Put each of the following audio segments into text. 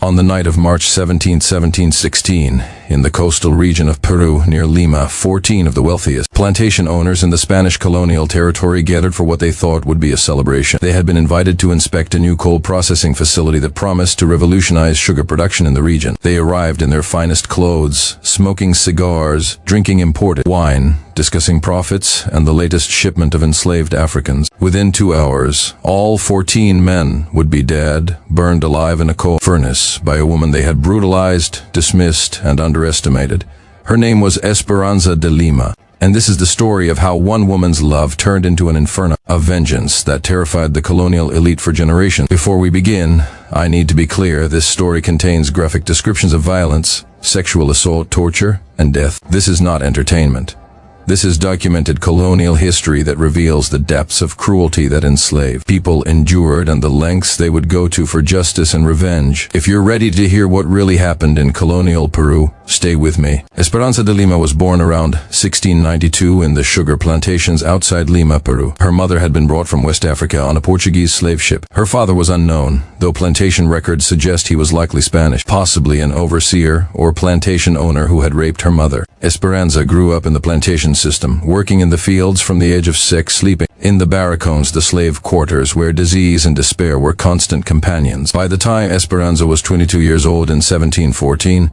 On the night of March 17, 1716, in the coastal region of Peru near Lima, 14 of the wealthiest plantation owners in the Spanish colonial territory gathered for what they thought would be a celebration. They had been invited to inspect a new coal processing facility that promised to revolutionize sugar production in the region. They arrived in their finest clothes, smoking cigars, drinking imported wine, discussing profits and the latest shipment of enslaved Africans. Within 2 hours, all 14 men would be dead, burned alive in a coal furnace by a woman they had brutalized, dismissed, and underestimated. Her name was Esperanza de Lima, and this is the story of how one woman's love turned into an inferno, a vengeance that terrified the colonial elite for generations. Before we begin, I need to be clear, this story contains graphic descriptions of violence, sexual assault, torture, and death. This is not entertainment. This is documented colonial history that reveals the depths of cruelty that enslaved people endured and the lengths they would go to for justice and revenge. If you're ready to hear what really happened in colonial Peru, stay with me. Esperanza de Lima was born around 1692 in the sugar plantations outside Lima, Peru. Her mother had been brought from West Africa on a Portuguese slave ship. Her father was unknown, though plantation records suggest he was likely Spanish, possibly an overseer or plantation owner who had raped her mother. Esperanza grew up in the plantation system, working in the fields from the age of 6, sleeping in the barracones, the slave quarters, where disease and despair were constant companions. By the time Esperanza was 22 years old in 1714,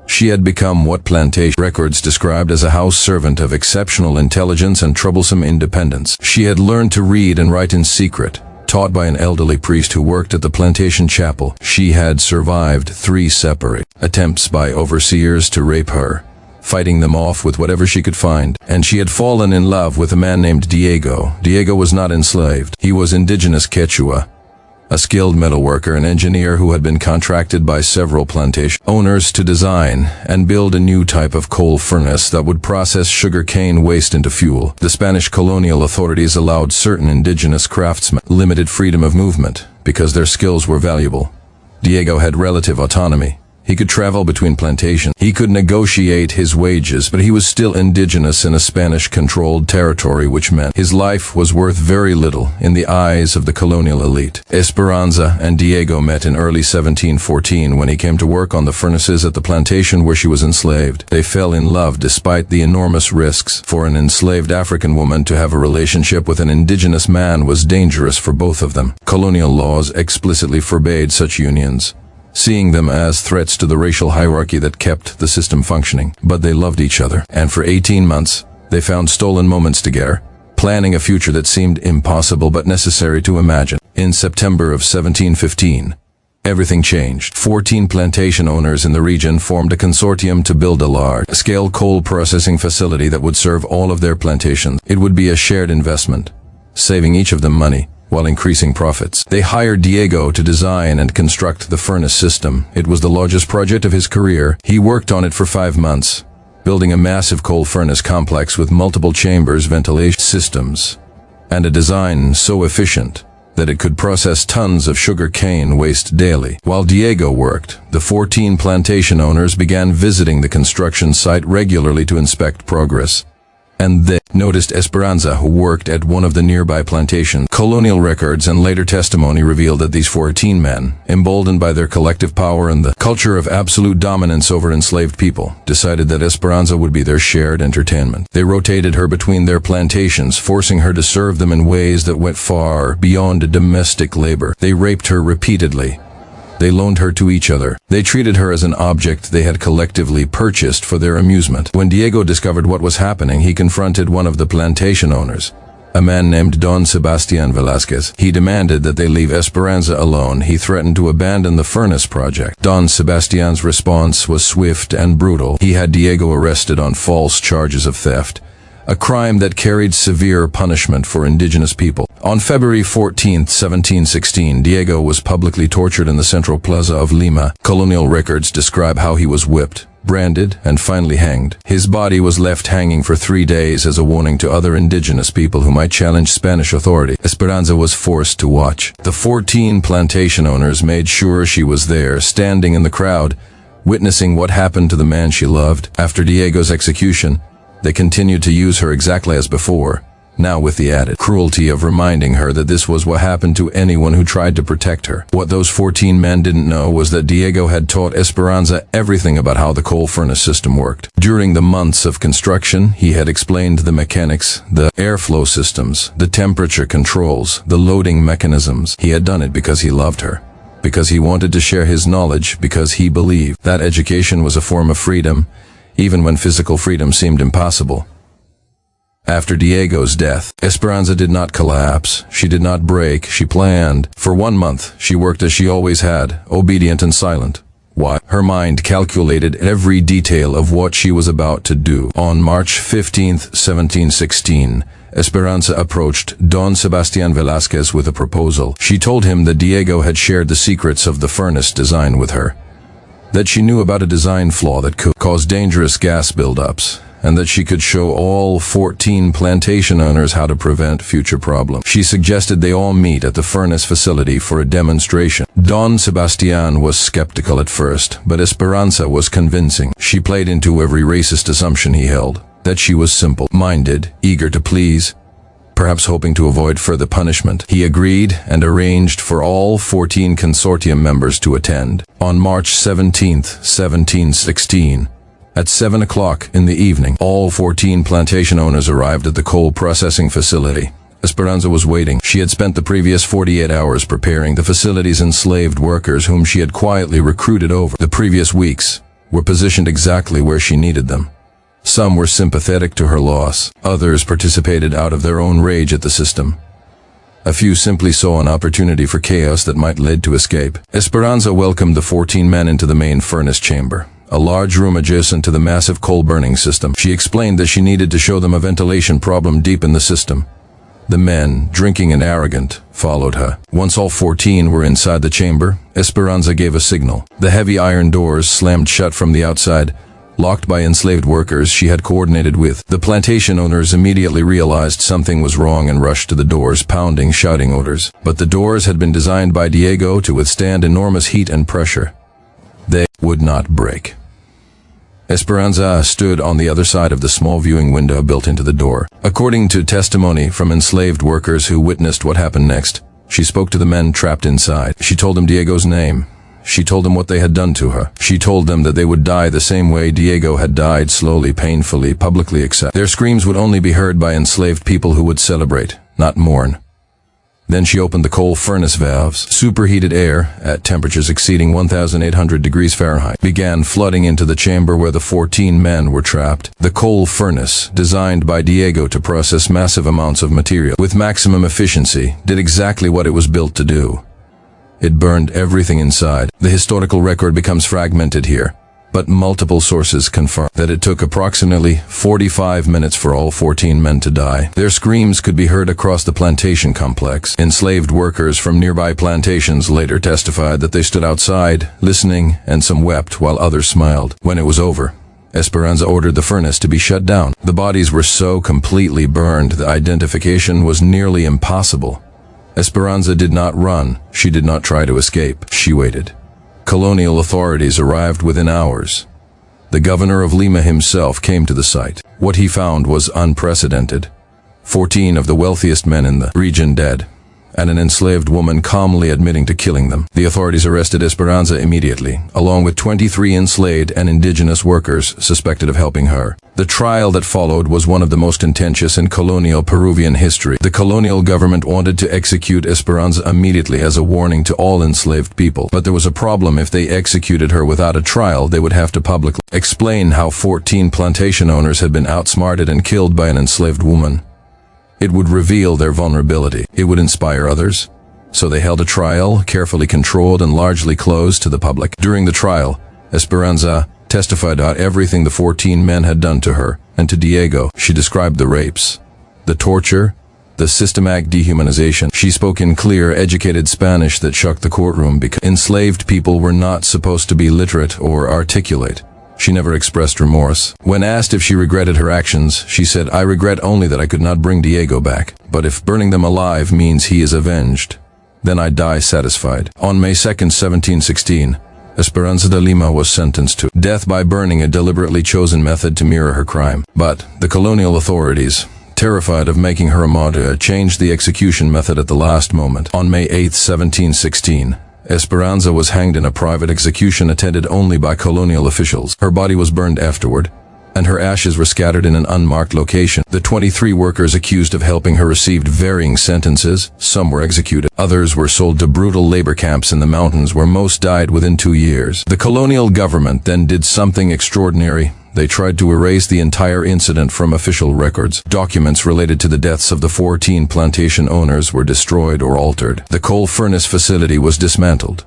she had become what plantation records described as a house servant of exceptional intelligence and troublesome independence. She had learned to read and write in secret, taught by an elderly priest who worked at the plantation chapel. She had survived 3 separate attempts by overseers to rape her, fighting them off with whatever she could find, and she had fallen in love with a man named Diego. Diego was not enslaved. He was indigenous Quechua, a skilled metalworker and engineer who had been contracted by several plantation owners to design and build a new type of coal furnace that would process sugar cane waste into fuel. The Spanish colonial authorities allowed certain indigenous craftsmen limited freedom of movement because their skills were valuable. Diego had relative autonomy. He could travel between plantations. He could negotiate his wages, but he was still indigenous in a Spanish-controlled territory, which meant his life was worth very little in the eyes of the colonial elite. Esperanza and Diego met in early 1714 when he came to work on the furnaces at the plantation where she was enslaved. They fell in love despite the enormous risks. For an enslaved African woman to have a relationship with an indigenous man was dangerous for both of them. Colonial laws explicitly forbade such unions, seeing them as threats to the racial hierarchy that kept the system functioning. But they loved each other, and for 18 months, they found stolen moments together, planning a future that seemed impossible but necessary to imagine. In September of 1715, everything changed. 14 plantation owners in the region formed a consortium to build a large-scale coal processing facility that would serve all of their plantations. It would be a shared investment, saving each of them money while increasing profits. They hired Diego to design and construct the furnace system. It was the largest project of his career. He worked on it for 5 months, building a massive coal furnace complex with multiple chambers, ventilation systems, and a design so efficient that it could process tons of sugar cane waste daily. While Diego worked, the 14 plantation owners began visiting the construction site regularly to inspect progress. And they noticed Esperanza, who worked at one of the nearby plantations. Colonial records and later testimony revealed that these 14 men, emboldened by their collective power and the culture of absolute dominance over enslaved people, decided that Esperanza would be their shared entertainment. They rotated her between their plantations, forcing her to serve them in ways that went far beyond domestic labor. They raped her repeatedly. They loaned her to each other. They treated her as an object they had collectively purchased for their amusement. When Diego discovered what was happening, he confronted one of the plantation owners, a man named Don Sebastian Velasquez. He demanded that they leave Esperanza alone. He threatened to abandon the furnace project. Don Sebastian's response was swift and brutal. He had Diego arrested on false charges of theft, a crime that carried severe punishment for indigenous people. On February 14, 1716, Diego was publicly tortured in the central plaza of Lima. Colonial records describe how he was whipped, branded, and finally hanged. His body was left hanging for 3 days as a warning to other indigenous people who might challenge Spanish authority. Esperanza was forced to watch. The 14 plantation owners made sure she was there, standing in the crowd, witnessing what happened to the man she loved. After Diego's execution, they continued to use her exactly as before, now with the added cruelty of reminding her that this was what happened to anyone who tried to protect her. What those 14 men didn't know was that Diego had taught Esperanza everything about how the coal furnace system worked. During the months of construction, he had explained the mechanics, the airflow systems, the temperature controls, the loading mechanisms. He had done it because he loved her, because he wanted to share his knowledge, because he believed that education was a form of freedom, even when physical freedom seemed impossible. After Diego's death, Esperanza did not collapse. She did not break. She planned. For 1 month, she worked as she always had, obedient and silent. Why? Her mind calculated every detail of what she was about to do. On March 15, 1716, Esperanza approached Don Sebastian Velázquez with a proposal. She told him that Diego had shared the secrets of the furnace design with her, that she knew about a design flaw that could cause dangerous gas buildups, and that she could show all 14 plantation owners how to prevent future problems. She suggested they all meet at the furnace facility for a demonstration. Don Sebastian was skeptical at first, but Esperanza was convincing. She played into every racist assumption he held, that she was simple-minded, eager to please, perhaps hoping to avoid further punishment. He agreed and arranged for all 14 consortium members to attend. On March 17, 1716, at 7 o'clock in the evening, all 14 plantation owners arrived at the coal processing facility. Esperanza was waiting. She had spent the previous 48 hours preparing the facility's enslaved workers whom she had quietly recruited over the previous weeks were positioned exactly where she needed them. Some were sympathetic to her loss. Others participated out of their own rage at the system. A few simply saw an opportunity for chaos that might lead to escape. Esperanza welcomed the 14 men into the main furnace chamber, a large room adjacent to the massive coal-burning system. She explained that she needed to show them a ventilation problem deep in the system. The men, drinking and arrogant, followed her. Once all 14 were inside the chamber, Esperanza gave a signal. The heavy iron doors slammed shut from the outside, locked by enslaved workers she had coordinated with. The plantation owners immediately realized something was wrong and rushed to the doors, pounding, shouting orders. But the doors had been designed by Diego to withstand enormous heat and pressure. They would not break. Esperanza stood on the other side of the small viewing window built into the door. According to testimony from enslaved workers who witnessed what happened next, she spoke to the men trapped inside. She told them Diego's name. She told them what they had done to her. She told them that they would die the same way Diego had died, slowly, painfully, publicly accept. Their screams would only be heard by enslaved people who would celebrate, not mourn. Then she opened the coal furnace valves. Superheated air, at temperatures exceeding 1,800 degrees Fahrenheit, began flooding into the chamber where the 14 men were trapped. The coal furnace, designed by Diego to process massive amounts of material with maximum efficiency, did exactly what it was built to do. It burned everything inside. The historical record becomes fragmented here, but multiple sources confirm that it took approximately 45 minutes for all 14 men to die. Their screams could be heard across the plantation complex. Enslaved workers from nearby plantations later testified that they stood outside, listening, and some wept while others smiled. When it was over, Esperanza ordered the furnace to be shut down. The bodies were so completely burned that identification was nearly impossible. Esperanza did not run. She did not try to escape. She waited. Colonial authorities arrived within hours. The governor of Lima himself came to the site. What he found was unprecedented. 14 of the wealthiest men in the region dead, and an enslaved woman calmly admitting to killing them. The authorities arrested Esperanza immediately, along with 23 enslaved and indigenous workers suspected of helping her. The trial that followed was one of the most contentious in colonial Peruvian history. The colonial government wanted to execute Esperanza immediately as a warning to all enslaved people. But there was a problem. If they executed her without a trial, they would have to publicly explain how 14 plantation owners had been outsmarted and killed by an enslaved woman. It would reveal their vulnerability. It would inspire others. So they held a trial, carefully controlled and largely closed to the public. During the trial, Esperanza testified about everything the 14 men had done to her and to Diego. She described the rapes, the torture, the systematic dehumanization. She spoke in clear, educated Spanish that shocked the courtroom because enslaved people were not supposed to be literate or articulate. She never expressed remorse. When asked if she regretted her actions, she said, "I regret only that I could not bring Diego back. But if burning them alive means he is avenged, then I die satisfied." On May 2, 1716, Esperanza de Lima was sentenced to death by burning, a deliberately chosen method to mirror her crime. But the colonial authorities, terrified of making her a martyr, changed the execution method at the last moment. On May 8, 1716, Esperanza was hanged in a private execution attended only by colonial officials. Her body was burned afterward, and her ashes were scattered in an unmarked location. The 23 workers accused of helping her received varying sentences. Some were executed. Others were sold to brutal labor camps in the mountains where most died within 2 years. The colonial government then did something extraordinary. They tried to erase the entire incident from official records. Documents related to the deaths of the 14 plantation owners were destroyed or altered. The coal furnace facility was dismantled.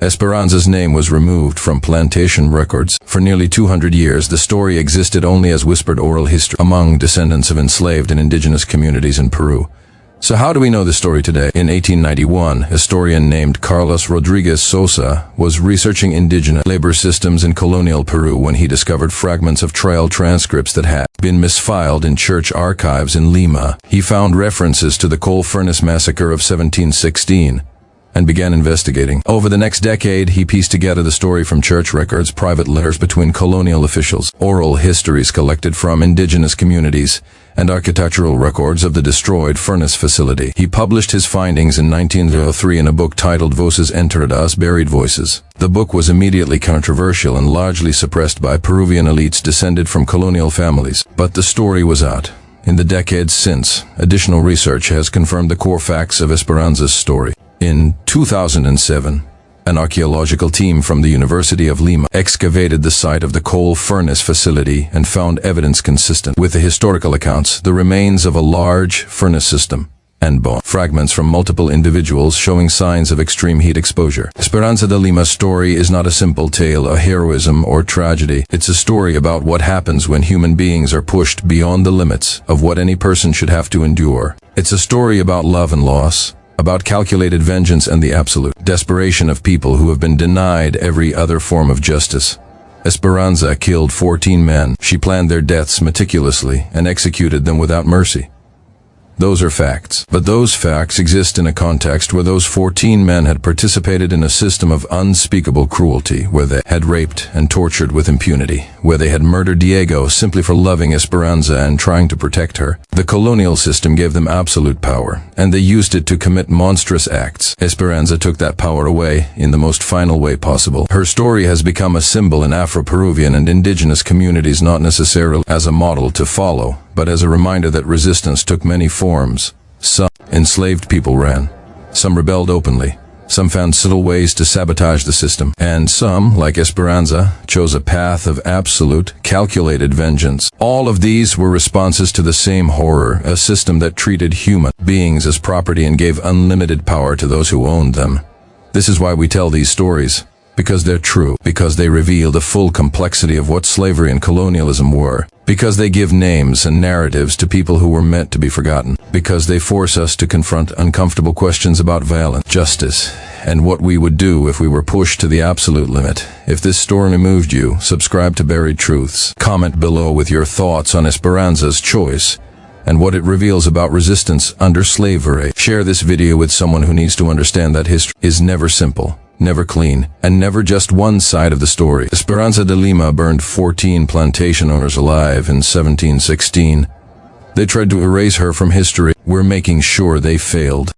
Esperanza's name was removed from plantation records. For nearly 200 years, the story existed only as whispered oral history among descendants of enslaved and indigenous communities in Peru. So how do we know the story today? In 1891, a historian named Carlos Rodriguez Sosa was researching indigenous labor systems in colonial Peru when he discovered fragments of trial transcripts that had been misfiled in church archives in Lima. He found references to the coal furnace massacre of 1716 and began investigating. Over the next decade, he pieced together the story from church records, private letters between colonial officials, oral histories collected from indigenous communities, and architectural records of the destroyed furnace facility. He published his findings in 1903 in a book titled Voces Enterradas, Buried Voices. The book was immediately controversial and largely suppressed by Peruvian elites descended from colonial families. But the story was out. In the decades since, additional research has confirmed the core facts of Esperanza's story. In 2007, an archaeological team from the University of Lima excavated the site of the coal furnace facility and found evidence consistent with the historical accounts, the remains of a large furnace system, and bone fragments from multiple individuals showing signs of extreme heat exposure. Esperanza de Lima's story is not a simple tale of heroism or tragedy. It's a story about what happens when human beings are pushed beyond the limits of what any person should have to endure. It's a story about love and loss, about calculated vengeance and the absolute desperation of people who have been denied every other form of justice. Esperanza killed 14 men. She planned their deaths meticulously and executed them without mercy. Those are facts. But those facts exist in a context where those 14 men had participated in a system of unspeakable cruelty, where they had raped and tortured with impunity, where they had murdered Diego simply for loving Esperanza and trying to protect her. The colonial system gave them absolute power, and they used it to commit monstrous acts. Esperanza took that power away in the most final way possible. Her story has become a symbol in Afro-Peruvian and indigenous communities, not necessarily as a model to follow, but as a reminder that resistance took many forms. Some enslaved people ran. Some rebelled openly. Some found subtle ways to sabotage the system. And some, like Esperanza, chose a path of absolute, calculated vengeance. All of these were responses to the same horror, a system that treated human beings as property and gave unlimited power to those who owned them. This is why we tell these stories. Because they're true. Because they reveal the full complexity of what slavery and colonialism were. Because they give names and narratives to people who were meant to be forgotten. Because they force us to confront uncomfortable questions about violence, justice, and what we would do if we were pushed to the absolute limit. If this story moved you, subscribe to Buried Truths. Comment below with your thoughts on Esperanza's choice and what it reveals about resistance under slavery. Share this video with someone who needs to understand that history is never simple, never clean, and never just one side of the story. Esperanza de Lima burned 14 plantation owners alive in 1716. They tried to erase her from history. We're making sure they failed.